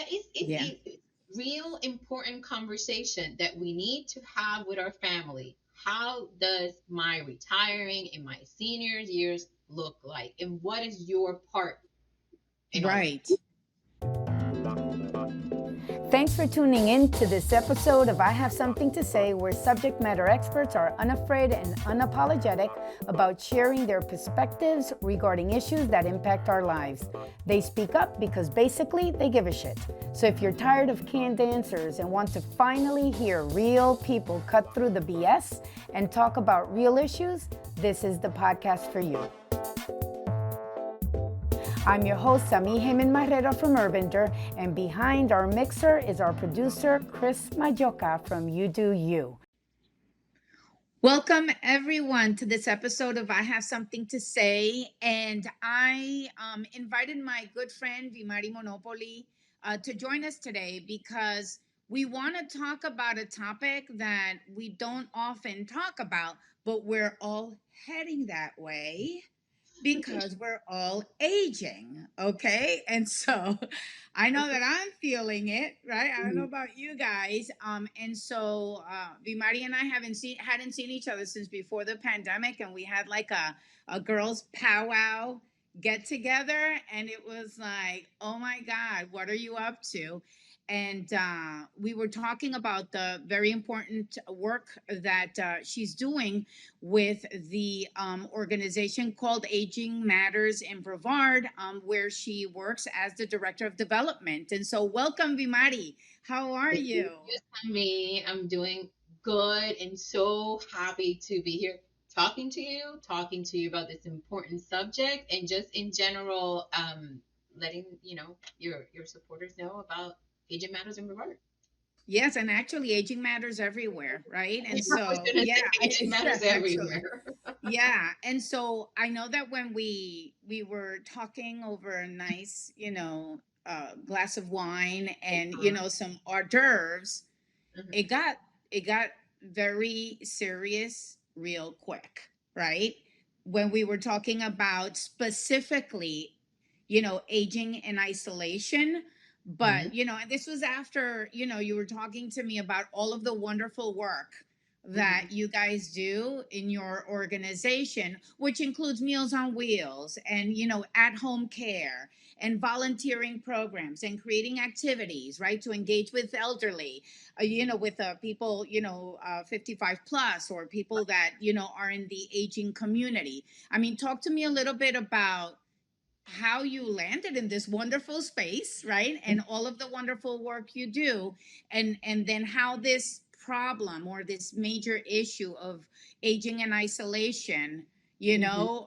it's Yeah. a real important conversation that we need to have with our family. How does my retiring in my seniors years look like, and what is your part in all of it? Right. Thanks for tuning in to this episode of I Have Something to Say, where subject matter experts are unafraid and unapologetic about sharing their perspectives regarding issues that impact our lives. They speak up because basically they give a shit. So if you're tired of canned answers and want to finally hear real people cut through the BS and talk about real issues, this is the podcast for you. I'm your host, Sami Heyman Marrero from Urbander, and behind our mixer is our producer, Chris Majoka from UdoU. Welcome, everyone, to this episode of I Have Something to Say. And I invited my good friend, Vimarie Monopoli, to join us today because we want to talk about a topic that we don't often talk about, but we're all heading that way because we're all aging, okay? And so I know that I'm feeling it, right? I don't know about you guys. And so Vimari and I hadn't seen each other since before the pandemic, and we had like a girls' powwow get together, and it was like, oh my God, what are you up to? And we were talking about the very important work that she's doing with the organization called Aging Matters in Brevard, where she works as the director of development. And so, welcome, Vimari. How are you? Me, I'm doing good and so happy to be here talking to you about this important subject, and just in general, letting your supporters know about Agent Matters in Brevard. Yes, and actually, aging matters everywhere, right? And so, yeah, Agent Matters actually, everywhere. yeah. And so, I know that when we were talking over a nice, glass of wine and some hors d'oeuvres, Mhm. it got very serious real quick, right? When we were talking about specifically, aging in isolation. But, Mhm. and this was after, you were talking to me about all of the wonderful work that Mhm. you guys do in your organization, which includes Meals on Wheels and, at home care and volunteering programs and creating activities, right, to engage with elderly, with people, 55 plus, or people that, are in the aging community. I mean, talk to me a little bit about how you landed in this wonderful space, right? And all of the wonderful work you do, and then how this problem or this major issue of aging and isolation, Mhm.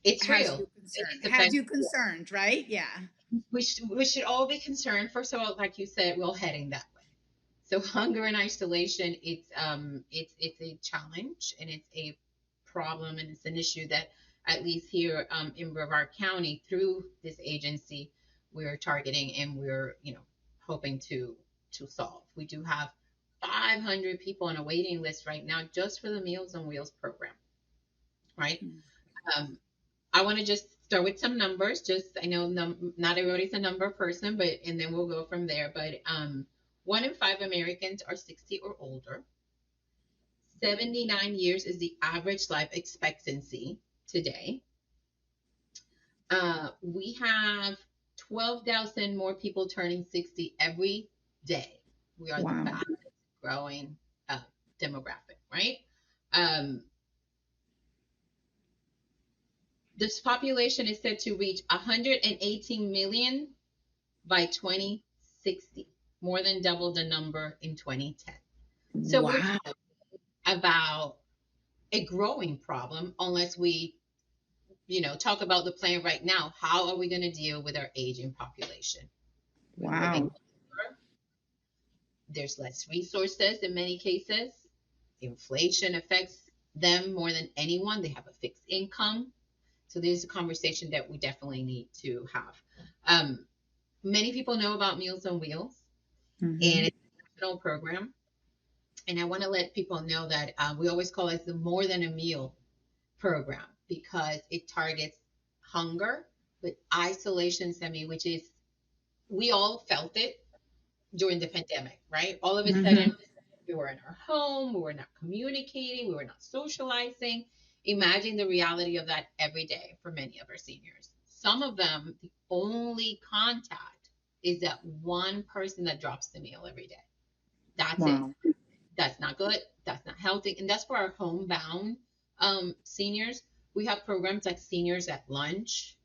It's has real. you It concerned. is Has you affecting. concerned, right? Yeah. We should all be concerned. First of all, like you said, we're all heading that way. So hunger and isolation, it's a challenge, and it's a problem, and it's an issue that at least here in Brevard County, through this agency, we're targeting, and we're hoping to solve. We do have 500 people on a waiting list right now just for the Meals on Wheels program, right? Um, I want to just start with some numbers. Just I know not everybody's a number person, but and then we'll go from there. But 1 in 5 Americans are 60 or older. 79 years is the average life expectancy today. We have 12,000 more people turning 60 every day. We are the Wow. fastest growing uh, demographic, right? Um, this population is set to reach 118 million by 2060, more than double the number in 2010. So we're Wow. about a growing problem unless we, talk about the plan right now. How are we going to deal with our aging population? We're living Wow. longer. There's less resources in many cases. Inflation affects them more than anyone. They have a fixed income. So there's a conversation that we definitely need to have. Many people know about Meals on Wheels, Mm-hmm. and it's a national program. And I want to let people know that we always call it the More Than a Meal program because it targets hunger, but isolation semi, which is we all felt it during the pandemic, right? All of a Mm-hmm. sudden, we were in our home, we were not communicating, we were not socializing. Imagine the reality of that every day for many of our seniors. Some of them, the only contact is that one person that drops the meal every day. That's it. Wow. That's not good. That's not healthy. And that's for our homebound seniors. We have programs like Seniors at Lunch,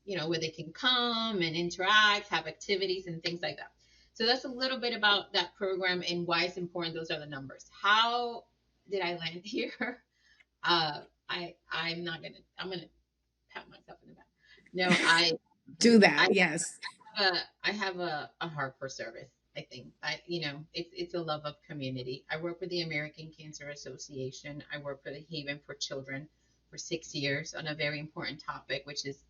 where they can come and interact, have activities and things like that. So that's a little bit about that program and why it's important. Those are the numbers. How did I land here? I'm gonna pat myself in the back. No, Do I that. Yes. I have a heart for service. I think it's a love of community. I work with the American Cancer Association. I work for the Haven for Children for 6 years on a very important topic, which is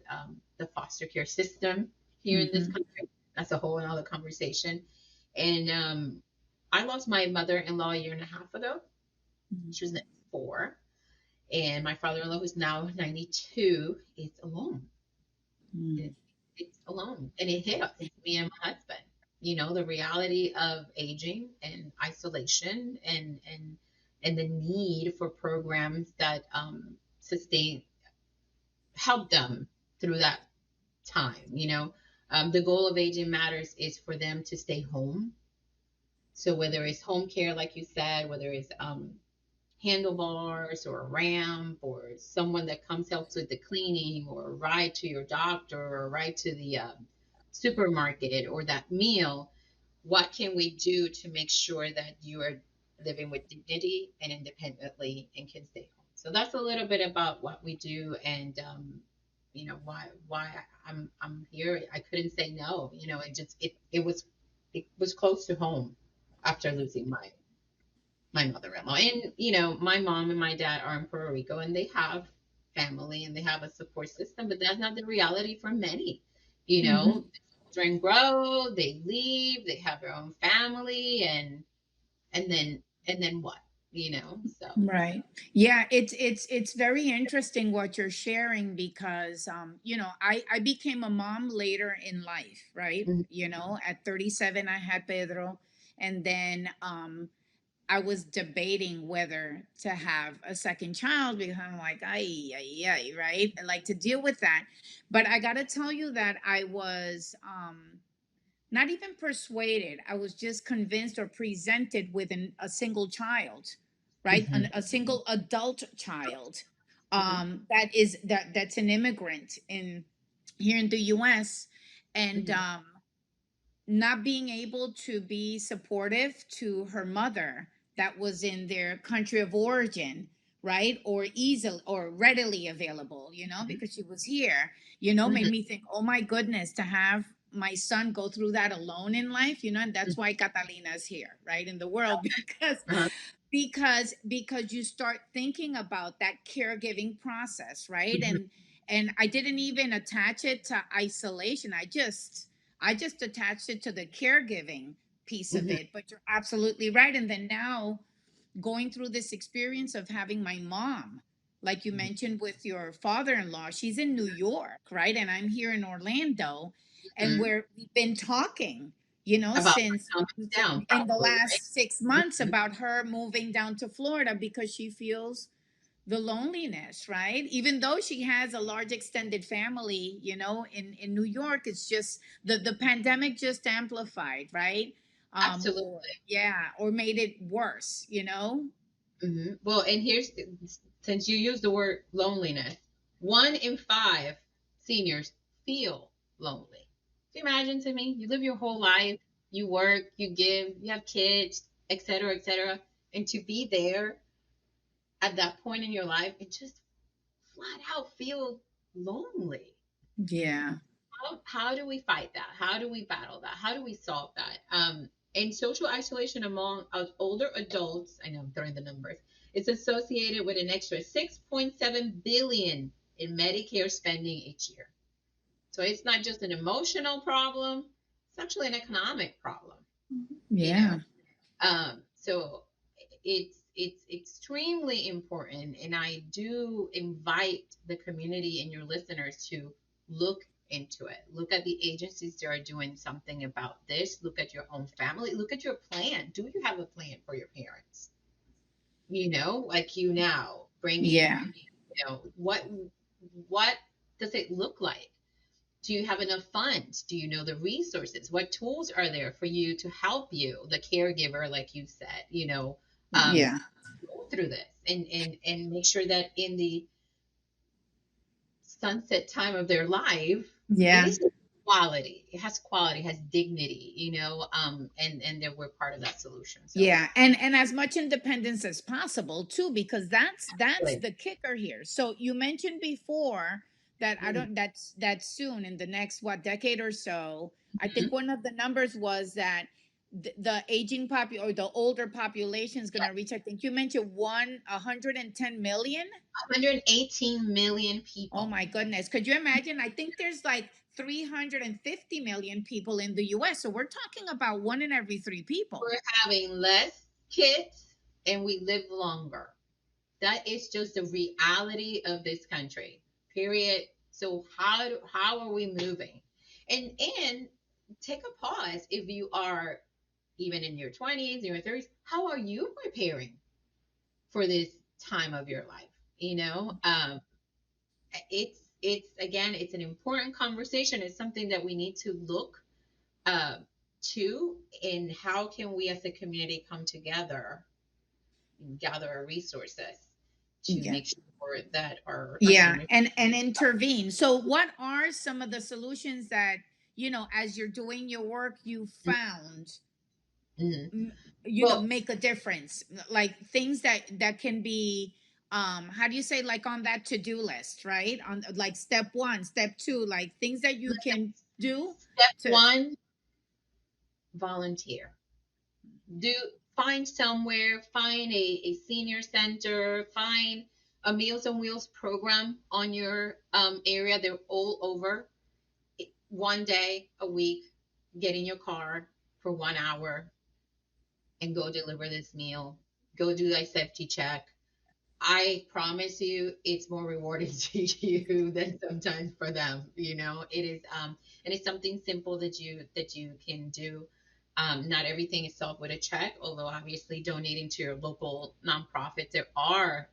the foster care system here in this Mm-hmm. country. That's a whole another conversation. And I lost my mother-in-law a year and a half ago. She was 4, and my father-in-law, who's now 92, is alone. Mm-hmm. It, it's alone, and it hit me and my husband. The reality of aging and isolation, and the need for programs that sustain help them through that time. The goal of Aging Matters is for them to stay home. So whether it's home care, like you said, whether it's handlebars or a ramp or someone that comes helps with the cleaning or a ride to your doctor or a ride to the supermarket or that meal, what can we do to make sure that you are living with dignity and independently and can stay home? So that's a little bit about what we do, and why I'm here. I couldn't say no. It was close to home after losing my mother-in-law. And my mom and my dad are in Puerto Rico, and they have family and they have a support system, but that's not the reality for many. Mm-hmm. Children grow, they leave, they have their own family, and then what? So. Right. Yeah, it's very interesting what you're sharing because I became a mom later in life, right? Mhm. At 37 I had Pedro, and then I was debating whether to have a second child because I'm like, ay, right? I like to deal with that. But I got to tell you that I was not even persuaded. I was just convinced or presented with a single child, right? Mhm. A single adult child Mhm. that's an immigrant in here in the US, and Mhm. not being able to be supportive to her mother that was in their country of origin, right? Or easily or readily available, because she was here, made Mhm. me think, oh my goodness, to have my son go through that alone in life, and that's why Catalina's here, right, in the world, because Uh-huh. you start thinking about that caregiving process, right? Mhm. And I didn't even attach it to isolation. I just attached it to the caregiving piece of Mhm. it. But you're absolutely right. And then now going through this experience of having my mom, like you Mhm. mentioned with your father-in-law, she's in New York, right? And I'm here in Orlando, and Mhm. we've been talking, About since coming down, in the probably, right? last 6 months Mhm. about her moving down to Florida because she feels the loneliness, right? Even though she has a large extended family, in New York, it's just the pandemic just amplified, right? Or Absolutely. yeah, or made it worse. Well, and since you use the word loneliness, 1 in 5 seniors feel lonely. Can you imagine? To me, you live your whole life, you work, you give, you have kids, et cetera, and to be there at that point in your life, it just flat out feel lonely. Yeah. How do we fight that? How do we battle that? How do we solve that? And social isolation among older adults, I know I'm throwing the numbers, it's associated with an extra 6.7 billion in Medicare spending each year. So it's not just an emotional problem, it's actually an economic problem, you know. Yeah. So it's extremely important, and I do invite the community and your listeners to look into it. Look at the agencies that are doing something about this. Look at your own family. Look at your plan. Do you have a plan for your parents? Like you now bringing, Yeah. what does it look like? Do you have enough funds? Do you know the resources? What tools are there for you to help you, the caregiver, like you said, Yeah. go through this and make sure that in the sunset time of their life, it Yeah. is quality. It has quality, has dignity, and that we're part of that solution. So Yeah, and as much independence as possible too, because that's like, the kicker here. So you mentioned before that I mhm, don't that's soon in the next what decade or so. I think one of the numbers was that the aging or the older population is going yeah, to reach. I think you mentioned 110 million. 118 million Oh people. my goodness. Could you imagine? I think there's like 350 million people in the US. So we're talking about one in every three people. We're having less kids and we live longer. That is just the reality of this country. Period. So how are we moving? And take a pause if you are even in your 20s, your 30s. How are you preparing for this time of your life? It's again, it's an important conversation. It's something that we need to look uh, to, and how can we as a community come together and gather our resources to Yeah. make sure that our Yeah, seniors. and intervene. So what are some of the solutions that, as you're doing your work, you found, Mhm. m- Well, make a difference? Like things that can be, how do you say, like on that to-do list, right? On like step 1, step 2, like things that you can do step to. one, volunteer. Do Find somewhere, find a senior center, find a Meals on Wheels program on your area. They're all over. One day a week, get in your car for 1 hour and go deliver this meal. Go do a safety check. I promise you, it's more rewarding to you than sometimes for them. It is, and it's something simple that you can do. Not everything is solved with a check, although obviously donating to your local nonprofit, there are,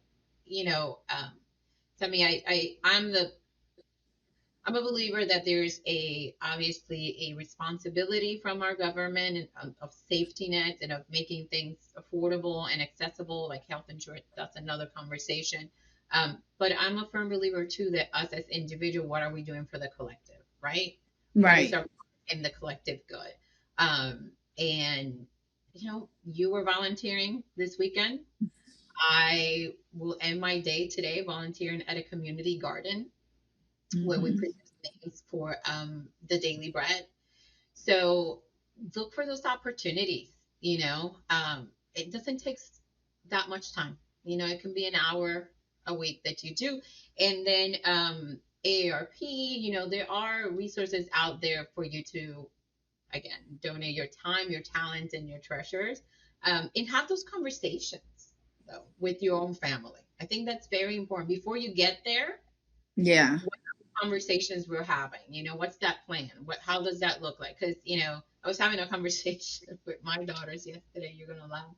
to me, I'm a believer that there's obviously a responsibility from our government and of safety nets and of making things affordable and accessible, like health insurance. That's another conversation. But I'm a firm believer too that us as individual, what are we doing for the collective, right? What is Right. our in the collective good? And you were volunteering this weekend. I will end my day today volunteering at a community garden where we Hmm. produce things for the daily bread. So look for those opportunities. It doesn't take that much time. It can be an hour a week that you do, and then AARP. There are resources out there for you to again donate your time, your talents, and your treasures, and have those conversations though with your own family. I think that's very important before you get there. Yeah. Conversations we're having. What's that plan? How does that look like? Because I was having a conversation with my daughters yesterday. You're gonna laugh.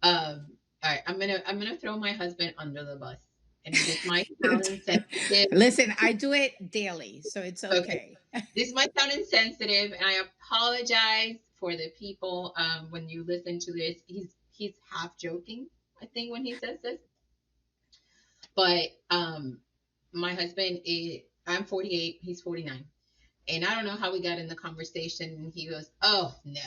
All right, I'm gonna throw my husband under the bus, and this might sound insensitive. Listen, I do it daily, so it's Okay, okay. this might sound insensitive, and I apologize for the people when you listen to this. He's half joking, I think, when he says this, but my husband is. I'm 48. He's 49. And I don't know how we got in the conversation. He goes, "Oh no.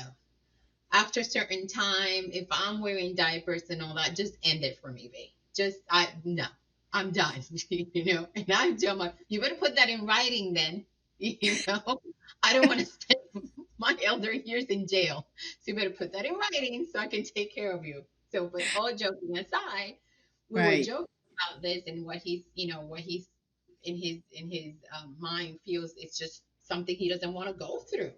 After a certain time, if I'm wearing diapers and all that, just end it for me, babe. Just I no, I'm done." And I'm done. You better put that in writing, then. I don't want to spend my elder years in jail, so you better put that in writing so I can take care of you. So, but all joking aside, we were Right. joking about this and what he's in his mind feels it's just something he doesn't want to go through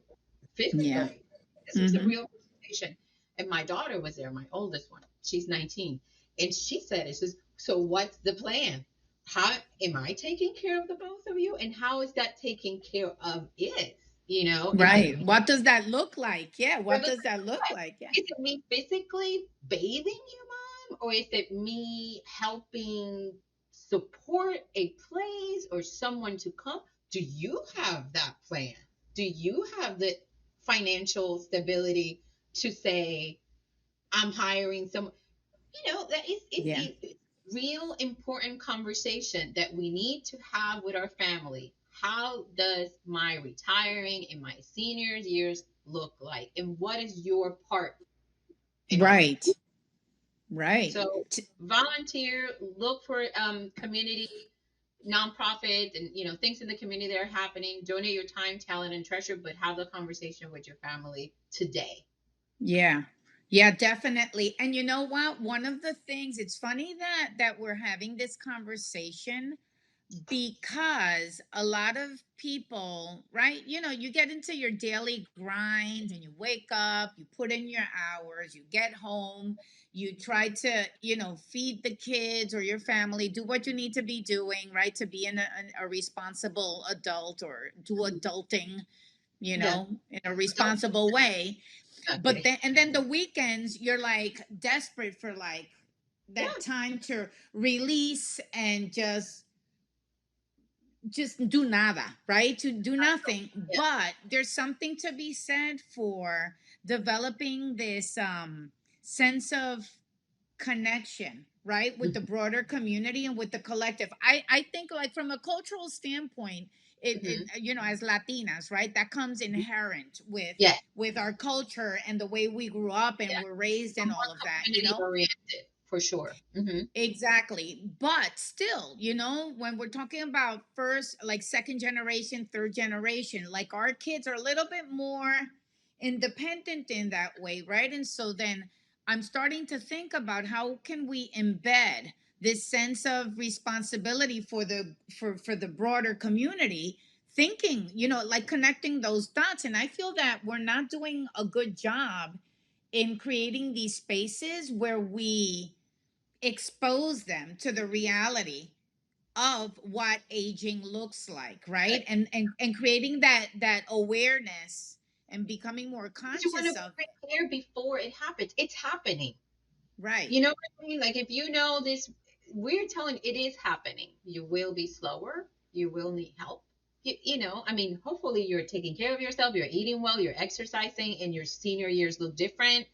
Yeah. physically. This was a Hmm. real conversation. And my daughter was there, my oldest one. She's 19. And she said, "It's just, so what's the plan? how am I taking care of the both of you? And how is that taking care of it? Is it Right. me? What does that look like? Yeah. What What does does it that look look like? like? Yeah. Is it me physically bathing you, mom? Or is it me helping support a place or someone to come? Do you have that plan? Do you have the financial stability to say, I'm hiring someone? That is it's Yeah. a real important conversation that we need to have with our family. How does my retiring in my seniors years look like, and what is your part in all that? Right. Right. So volunteer, look for community nonprofits and things in the community that are happening. Donate your time, talent, and treasure, but have the conversation with your family today. Yeah. Yeah, definitely. And you know what? One of the things, it's funny that we're having this conversation because a lot of people, right? You get into your daily grind and you wake up, you put in your hours, you get home, you try to, feed the kids or your family, do what you need to be doing, right? To be a responsible adult or do adulting, Yeah, in a don't. responsible way. Not But kidding. then the weekends, you're like desperate for like Yeah, that time to release and just do nada, right? To do nothing. yeah. But there's something to be said for developing this sense of connection, right, with the broader community and with the collective. I think, like, from a cultural standpoint, Mhm. as Latinas, right, that comes inherent with Yeah, our culture and the way we grew up and yeah. were raised We're and all of more that, community oriented for sure. Exactly. But still, when we're talking about first, like second generation, third generation, like our kids are a little bit more independent in that way, right? And so then I'm starting to think about how can we embed this sense of responsibility for the broader community, thinking, like connecting those dots. And I feel that we're not doing a good job in creating these spaces where we expose them to the reality of what aging looks like, right? Right. And creating that awareness and becoming more Because you want to conscious of. be prepared before it happens. It's happening. Right. You know what I mean? Like if you know this, we're telling it is happening. You will be slower. You will need help. I mean, hopefully you're taking care of yourself. You're eating well. You're exercising, and your senior years look different.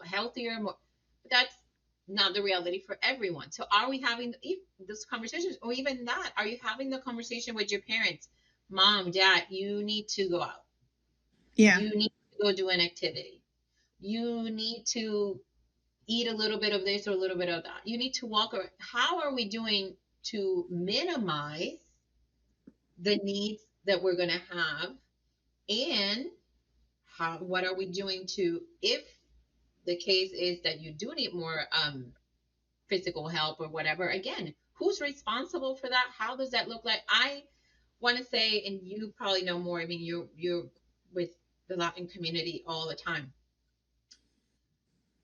Healthier. More. But that's not the reality for everyone. So, are we having those conversations, or even that? Are you having the conversation with your parents? Mom, dad, you need to go out. Yeah. You need to go do an activity. You need to eat a little bit of this or a little bit of that. You need to walk around. How are we doing to minimize the needs that we're going to have? And what are we doing to, if the case is that you do need more physical help or whatever, again, who's responsible for that? How does that look like? I want to say, and you probably know more. I mean, you're with the Latin community all the time.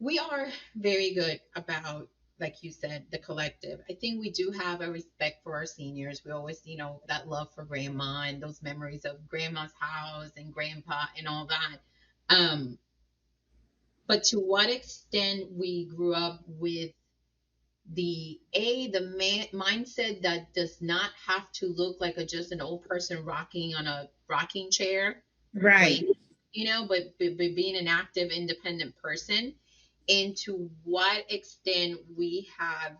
We are very good about, like you said, the collective. I think we do have a respect for our seniors. We always, that love for grandma and those memories of grandma's house and grandpa and all that. Um, but to what extent we grew up with the mindset that does not have to look like just an old person rocking on a rocking chair, Right. waiting, but being an active, independent person, and to what extent we have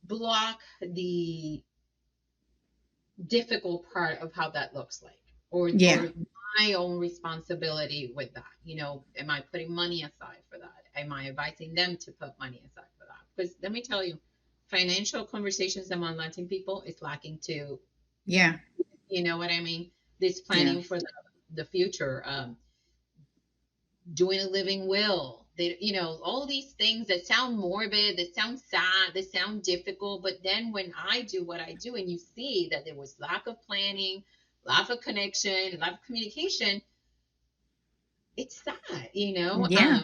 blocked the difficult part of how that looks like, Yeah. or my own responsibility with that. Am I putting money aside for that? Am I advising them to put money aside for that? Because let me tell you, financial conversations among Latin people is lacking too. Yeah. You know what I mean? This Yeah. planning for the future, doing a living will. All these things that sound morbid, that sound sad, that sound difficult. But then when I do what I do, and you see that there was lack of planning, lack of connection, lack of communication, it's sad. Yeah.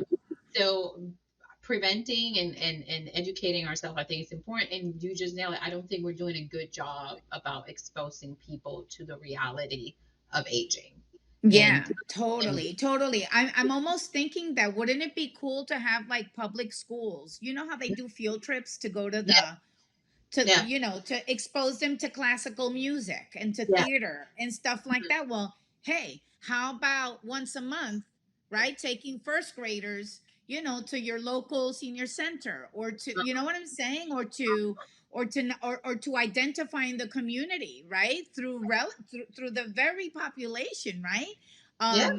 So preventing and educating ourselves, I think it's important. And you just nailed it. I don't think we're doing a good job about exposing people to the reality of aging. Yeah, And totally. I'm almost thinking that wouldn't it be cool to have like public schools? You know how they do field trips to go to yeah, the to yeah, you know to expose them to classical music and to yeah, theater and stuff like that. Well, hey, how about once a month, right, taking first graders, to your local senior center, or to, you know what I'm saying, or to identifying the community, right, through the very population, right. yeah,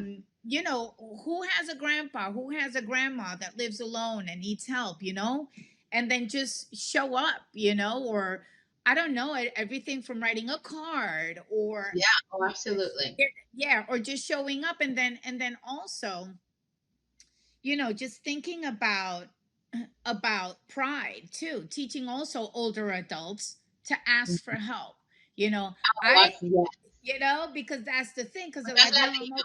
Who has a grandpa, who has a grandma that lives alone and needs help, and then just show up, or I don't know, everything from writing a card, or yeah. Oh, absolutely. yeah, or just showing up, and then also, just thinking about pride too, teaching also older adults to ask for help. You know, Oh, I yeah. because that's the thing, because they're That's like, no, Latino.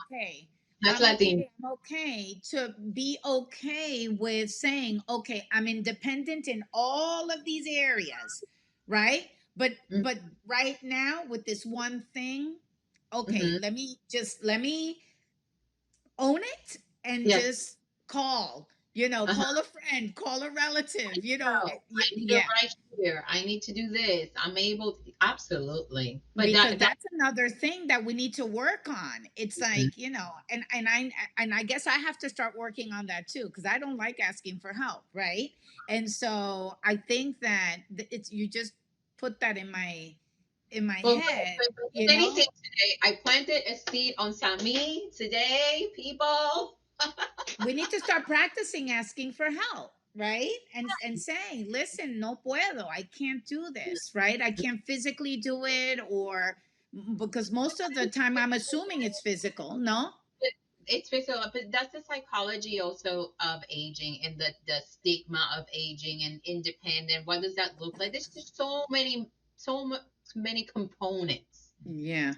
That's I'm Latino. okay, I'm okay, to be okay with saying, okay, I'm independent in all of these areas, right? But right now with this one thing, okay, Mm-hmm. let me own it, and Yeah. just call a friend, call a I relative, know. I need a yeah. ride here. I need to do this. I'm able to, absolutely. But Because that that's another thing that we need to work on. It's mhm. like, and I guess I have to start working on that too, because I don't like asking for help, right? And so I think that it's you just put that in my Well, head, if anything today, I planted a seed on Sami today, people. we need to start practicing asking for help, right, and saying, listen, no puedo, I can't do this, right, I can't physically do it, or because most of the time I'm assuming it's physical, no. It's physical, but that's the psychology also of aging and the stigma of aging and independent. What does that look like? There's just so many components. Yeah.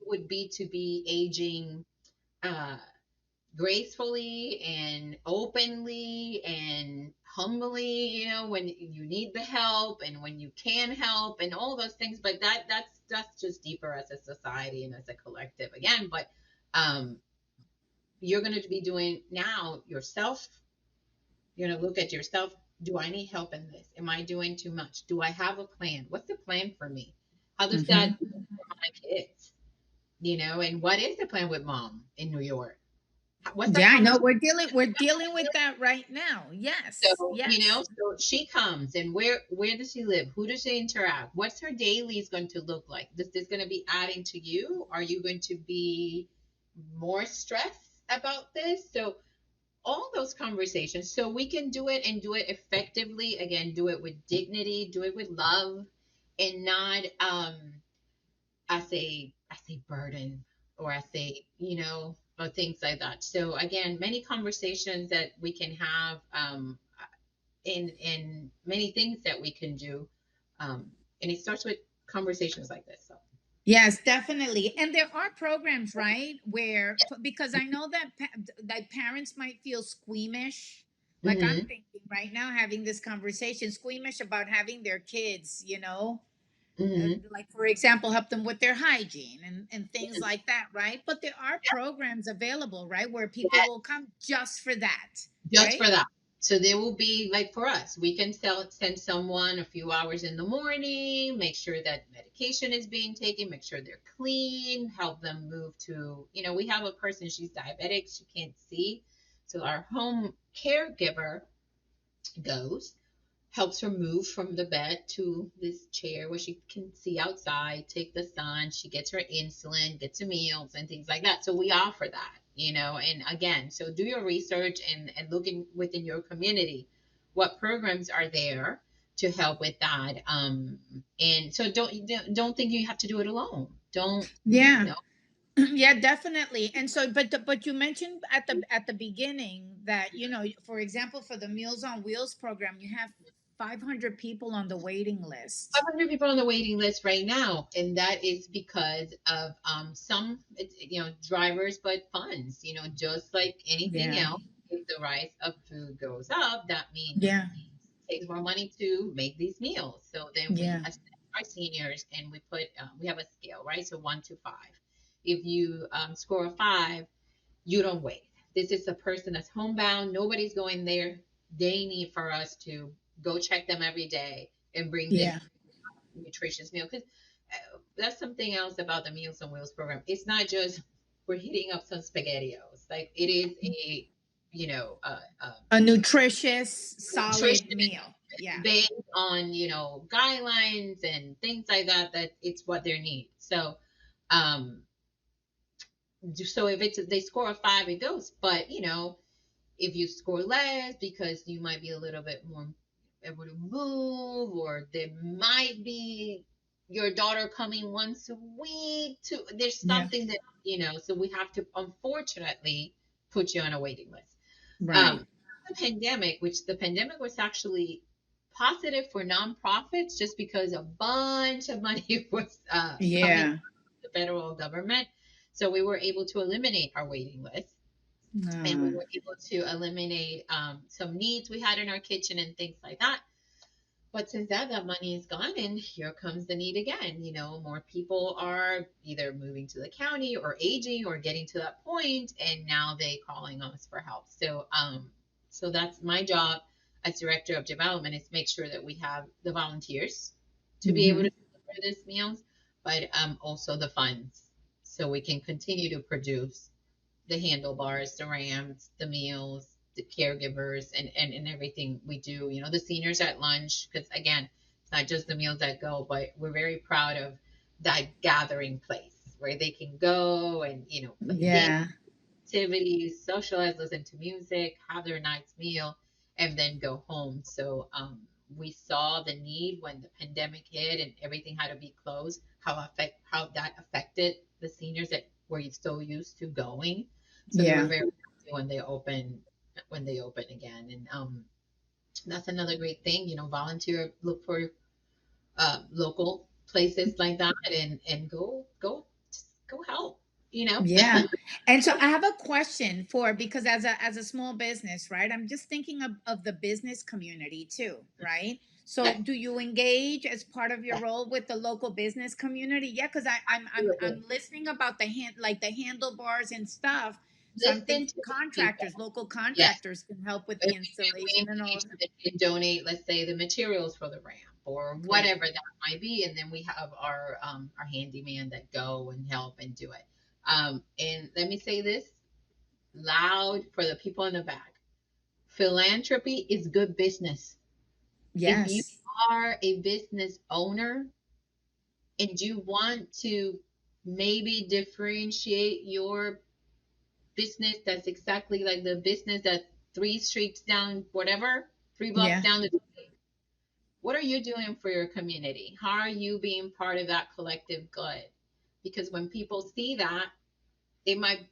It would be to be aging uh gracefully and openly and humbly, when you need the help and when you can help and all those things. But that's just deeper as a society and as a collective again. But um you're going to be doing now yourself. You're going to look at yourself. Do I need help in this? Am I doing too much? Do I have a plan? What's the plan for me? How does that Hmm. look for my kids? And what is the plan with mom in New York? What's that Yeah, I know, conversation? we're dealing with that right now. Yes, So, yes. so she comes, and where does she live? Who does she interact? What's her daily is going to look like? Is this going to be adding to you? Are you going to be more stressed about this? So all those conversations, so we can do it and do it effectively. Again, do it with dignity, do it with love, and not as a burden, or as a or things like that. So again, many conversations that we can have, in many things that we can do, and it starts with conversations like this. So Yes, definitely. And there are programs, right, where, because I know that parents might feel squeamish. Like I'm hmm thinking right now, having this conversation, squeamish about having their kids, hmm like, for example, help them with their hygiene and things like that, right? But there are programs available, right, where people yeah, will come just for that, just right? for that. So there will be, like, for us, we can send someone a few hours in the morning, make sure that medication is being taken, make sure they're clean, help them move to, we have a person, she's diabetic, she can't see. So our home caregiver goes, helps her move from the bed to this chair where she can see outside, take the sun. She gets her insulin, gets her meals, and things like that. So we offer that, and again, so do your research and look within your community what programs are there to help with that. And so don't think you have to do it alone. Don't, Yeah. no. Yeah, definitely. And so, but you mentioned at the beginning that, for example, for the Meals on Wheels program, you have 500 people on the waiting list. 500 people on the waiting list right now, and that is because of some drivers, but funds. Just like anything Yeah. else, if if the price of food goes up, that means Yeah. it takes more money to make these meals. So then we Yeah. assess our seniors and we put we have a scale, right? So 1 to 5. If you score a 5, you don't wait. This is a person that's homebound. Nobody's going there. They need for us to go check them every day and bring them Yeah. nutritious meal. Because that's something else about the Meals on Wheels program. It's not just we're heating up some SpaghettiOs. Like it is a, A nutritious, nutrition solid meal. Yeah. based on guidelines and things like that. That it's what they need. Um, so if it's they score a 5, it goes. But if you score less because you might be a little bit more able to move, or there might be your daughter coming once a week to there's Yeah. something that so we have to unfortunately put you on a waiting list. Right. um the pandemic, which the pandemic was actually positive for nonprofits just because a bunch of money was coming Yeah. from the federal government, so we were able to eliminate our waiting list, and we Uh, were able to eliminate some needs we had in our kitchen and things like that. But since that money is gone, and here comes the need again. More people are either moving to the county or aging or getting to that point, and now they calling us for help. So that's my job as director of development, is make sure that we have the volunteers to be able to mhm. deliver these meals, but also the funds so we can continue to produce the handlebars, the ramps, the meals, the caregivers, and everything we do. The seniors at lunch, because again, it's not just the meals that go, but we're very proud of that gathering place where they can go and play games, Yeah. activities, socialize, listen to music, have their night's meal, and then go home. So we saw the need when the pandemic hit and everything had to be closed, how that affected the seniors that were so used to going. So they were Yeah. very happy when they open again. And that's another great thing. Volunteer, look for local places like that, and go help. You know. Yeah. And so I have a question for, because as a small business, right? I'm just thinking of the business community too, right? So Yeah. do you engage as part of your Yeah. role with the local business community? Yeah, because I'm listening about the handlebars and stuff. So I'm Listen thinking to the people. contractors, local Yes. contractors can help with the If we do installation and all engage, of that. they can donate, let's say, the materials for the ramp or Great. whatever that might be, and then we have our handyman that go and help and do it. And let me say this loud for the people in the back: philanthropy is good business. If you Yes. are a business owner and you want to maybe differentiate your business that's exactly like the business that 3 streets down, whatever, 3 blocks Yeah. down the street, what are you doing for your community? How are you being part of that collective good? Because when people see that, it might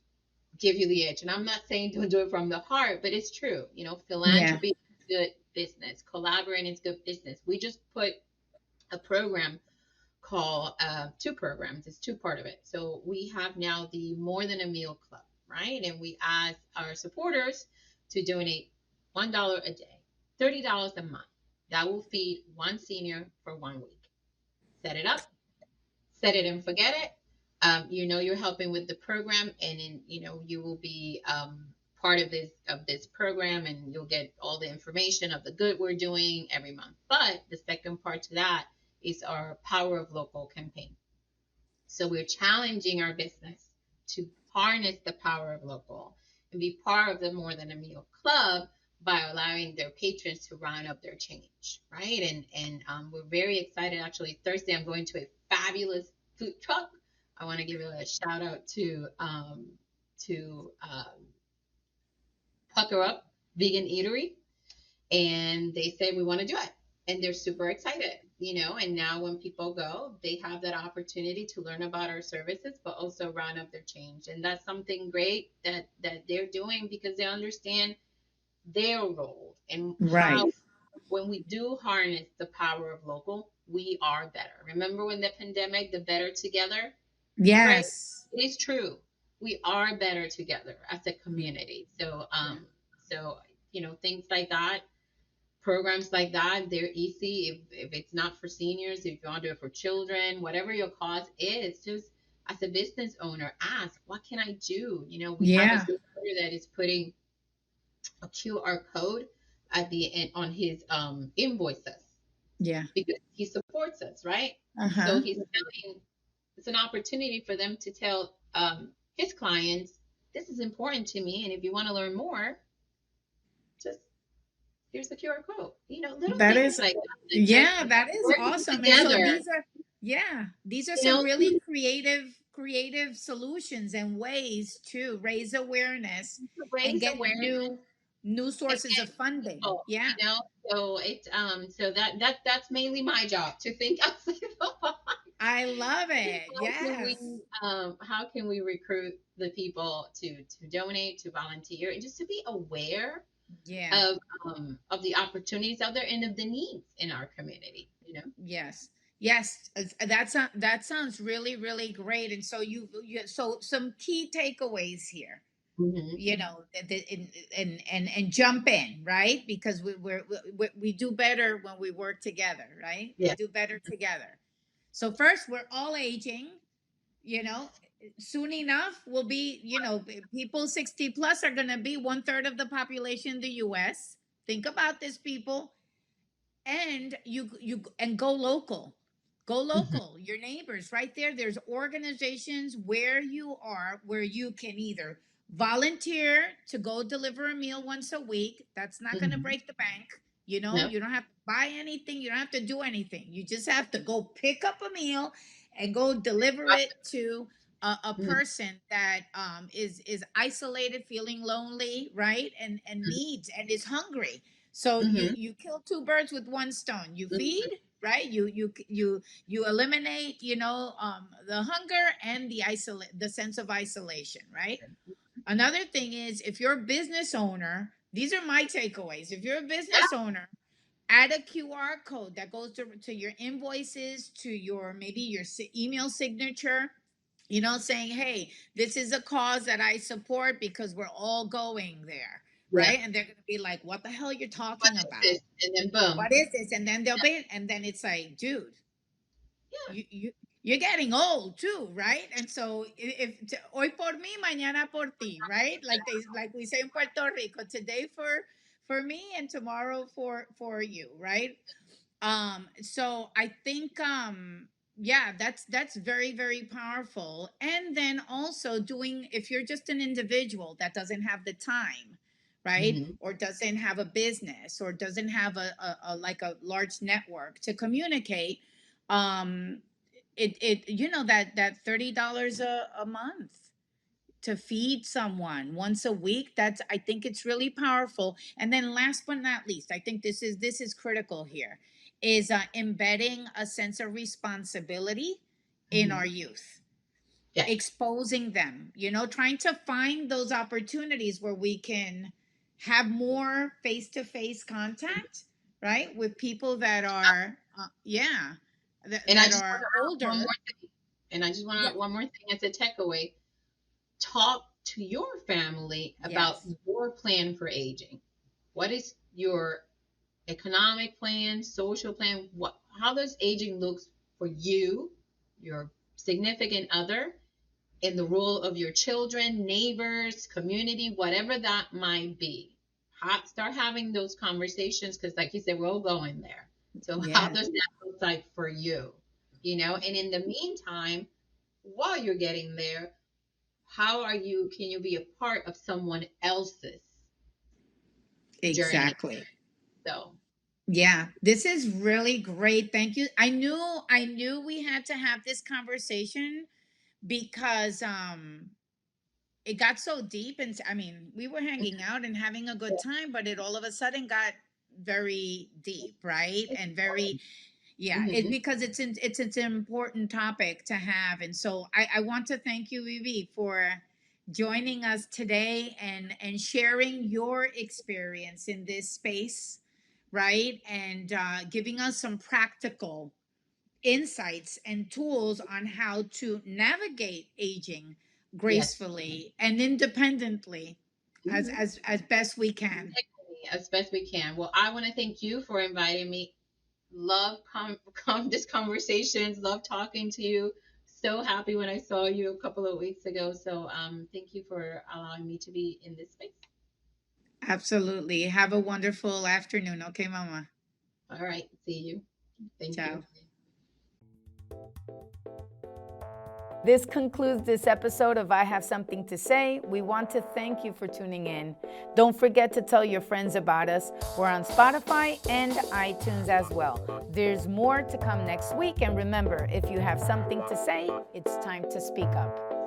give you the edge. And I'm not saying don't do it from the heart, but it's true. Yeah. Philanthropy is good business. Collaborating is good business. We just put a program called 2 programs. It's 2 part of it. So we have now the More Than a Meal Club, right? And we ask our supporters to donate $1 a day, $30 a month. That will feed one senior for 1 week. Set it up, set it and forget it. You're helping with the program, and you will be part of this program, and you'll get all the information of the good we're doing every month. But the second part to that is our Power of Local campaign. So we're challenging our business to harness the power of local and be part of the More Than a Meal Club by allowing their patrons to round up their change, right? And we're very excited. Actually, Thursday I'm going to a fabulous food truck. I want to give a shout out to Pucker Up Vegan Eatery, and they say we want to do it, and they're super excited. And now when people go, they have that opportunity to learn about our services but also round up their change, and that's something great that they're doing because they understand their role and how, Right. when we do harness the power of local, we are better. Remember when the pandemic, the better together phrase? Yes. It is true. We are better together as a community. So So, things like that, programs like that, they're easy. If it's not for seniors, if you want to do it for children, whatever your cause is, just as a business owner, ask, what can I do? We have a Yeah. supporter that is putting a QR code at the end on his invoices Yeah. because he supports us, right? So Uh-huh. he's telling, it's an opportunity for them to tell his clients, this is important to me, and if you want to learn more, just here's the QR code. Little That things is, like that. Just yeah, that is working awesome. And so together. these are, yeah, these are You some know, really creative solutions and ways to raise awareness to and raise get awareness new and sources of get funding. people. Yeah. So it's so that's mainly my job to think outside the box. I love it. How can we Yes. recruit the people to donate, to volunteer, and just to be aware Yeah. of the opportunities out there and of the needs in our community. Yes. Yes, that sounds really, really great. And so so some key takeaways here, Hmm. and jump in, right? Because we do better when we work together, right? We Yeah. do better together. So first, we're all aging, you know. Soon enough, we'll be, people 60 plus are going to be one third of the population in the U.S. Think about this, people. And go local, Hmm. your neighbors right there. There's organizations where you are, where you can either volunteer to go deliver a meal once a week. That's not going to Hmm. break the bank. No. You don't have to buy anything, you don't have to do anything. You just have to go pick up a meal and go deliver it to a Hmm. person that is isolated, feeling lonely, right, and needs and is hungry. So Hmm. you kill two birds with one stone. You feed, Hmm. right? You eliminate, the hunger and the sense of isolation, right? Another thing is, if you're a business owner, these are my takeaways. If you're a Yeah. business owner, add a QR code that goes to your invoices, to your, maybe your email signature, saying, hey, this is a cause that I support because we're all going there, Yeah. right? And they're going to be like, what the hell you're What talking is about? this? And then boom. What is this? And then they'll be, and then it's like, dude, Yeah. you're getting old too, right? And so hoy por mí, mañana por ti, right? Like we say in Puerto Rico, today for me and tomorrow for you, right? So I think, yeah, that's very, very powerful. And then also doing, if you're just an individual that doesn't have the time, right, Hmm. or doesn't have a business, or doesn't have a like a large network to communicate, um it that $30 a month to feed someone once a week, that's, I think it's really powerful. And then last but not least, I think this is critical here, is embedding a sense of responsibility in our Hmm. youth, Yes. exposing them, trying to find those opportunities where we can have more face-to-face contact, right, with people that are yeah, And I that just want are to add one older. more thing. And I just want to Yeah. add one more thing as a takeaway. Talk to your family about Yes. your plan for aging. What is your economic plan, social plan? How does aging looks for you, your significant other, in the role of your children, neighbors, community, whatever that might be. Start having those conversations because, like you said, we're all going there. So, how Yeah. does that look like for you? And in the meantime, while you're getting there, how are you? Can you be a part of someone else's journey? Exactly. So, Yeah, this is really great. Thank you. I knew we had to have this conversation because it got so deep, and I mean, we were hanging out and having a good time, but it all of a sudden got very deep, right? And very, yeah, it mm-hmm. because it's an important topic to have. And so I want to thank you, Vivi, for joining us today and sharing your experience in this space, right? And giving us some practical insights and tools on how to navigate aging Yes, gracefully and independently, as best we can. As best we can. Well, I want to thank you for inviting me. Love this conversations. Love talking to you. So happy when I saw you a couple of weeks ago. So thank you for allowing me to be in this space. Absolutely. Have a wonderful afternoon. Okay, Mama. All right. See you. Thank Ciao. you. This concludes this episode of I Have Something to Say. We want to thank you for tuning in. Don't forget to tell your friends about us. We're on Spotify and iTunes as well. There's more to come next week. And remember, if you have something to say, it's time to speak up.